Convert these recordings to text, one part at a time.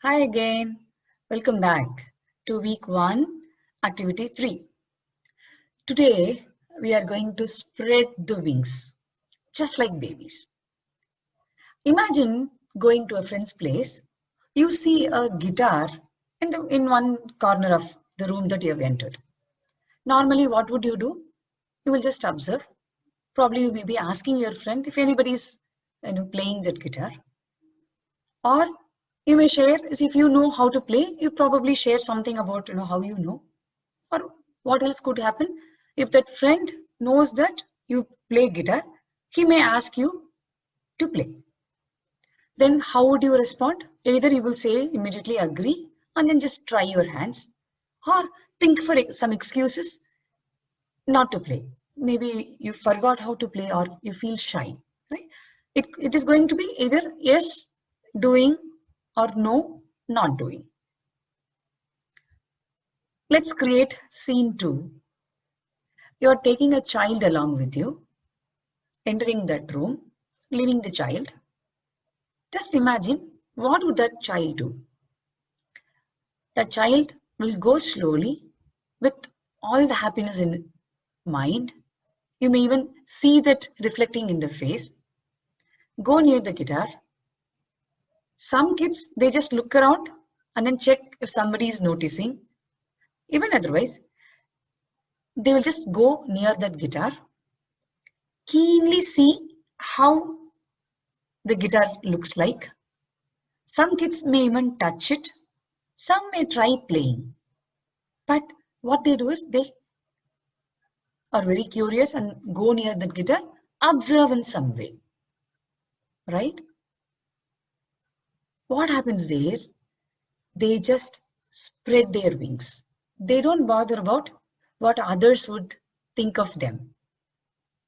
Hi again. Welcome back to week 1, activity 3. Today we are going to spread the wings, just like babies. Imagine going to a friend's place. You see a guitar in one corner of the room that you have entered. Normally, what would you do? You will just observe. Probably you may be asking your friend if anybody is playing that guitar. Or you may share, if you know how to play, you probably share something about how you know. Or what else could happen? If that friend knows that you play guitar, he may ask you to play. Then how would you respond? Either you will say immediately agree and then just try your hands, or think for some excuses not to play. Maybe you forgot how to play or you feel shy, right? It is going to be either yes, doing, or no, not doing. Let's create scene 2. You are taking a child along with you, entering that room, leaving the child. Just imagine, what would that child do? That child will go slowly with all the happiness in mind. You may even see that reflecting in the face. Go near the guitar. Some kids, they just look around and then check if somebody is noticing. Even otherwise, they will just go near that guitar, keenly see how the guitar looks like. Some kids may even touch it. Some may try playing. But what they do is they are very curious and go near the guitar, observe in some way. Right? What happens there? They just spread their wings. They don't bother about what others would think of them,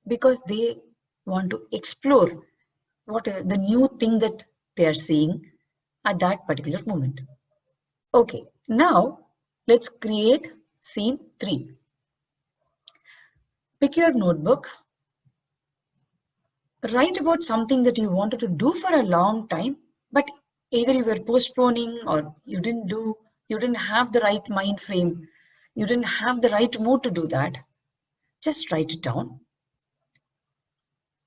because they want to explore what the new thing that they are seeing at that particular moment. Okay, now let's create scene 3. Pick your notebook. Write about something that you wanted to do for a long time, but either you were postponing or you didn't have the right mind frame, you didn't have the right mood to do that. Just write it down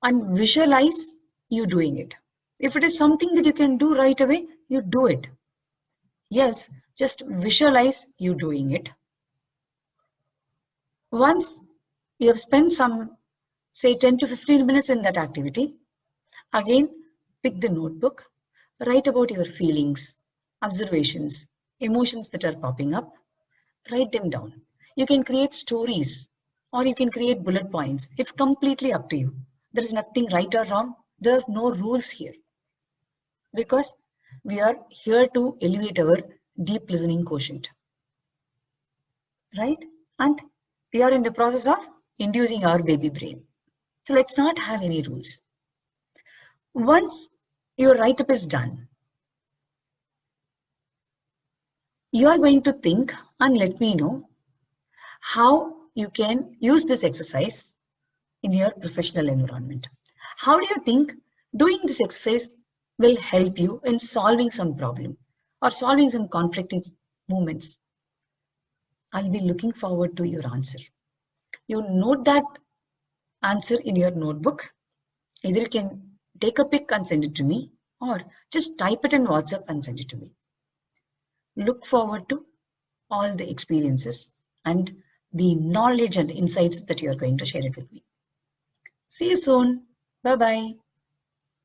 and visualize you doing it. If it is something that you can do right away, you do it. Yes, just visualize you doing it. Once you have spent some, say 10 to 15 minutes in that activity, again pick the notebook, write about your feelings, observations, emotions that are popping up, write them down. You can create stories or you can create bullet points. It's completely up to you. There is nothing right or wrong. There are no rules here, because we are here to elevate our deep listening quotient, right? And we are in the process of inducing our baby brain. So let's not have any rules. Once your write-up is done, you are going to think and let me know how you can use this exercise in your professional environment. How do you think doing this exercise will help you in solving some problem or solving some conflicting moments? I'll be looking forward to your answer. You note that answer in your notebook. Either you can take a pic and send it to me, or just type it in WhatsApp and send it to me. Look forward to all the experiences and the knowledge and insights that you are going to share it with me. See you soon. Bye-bye.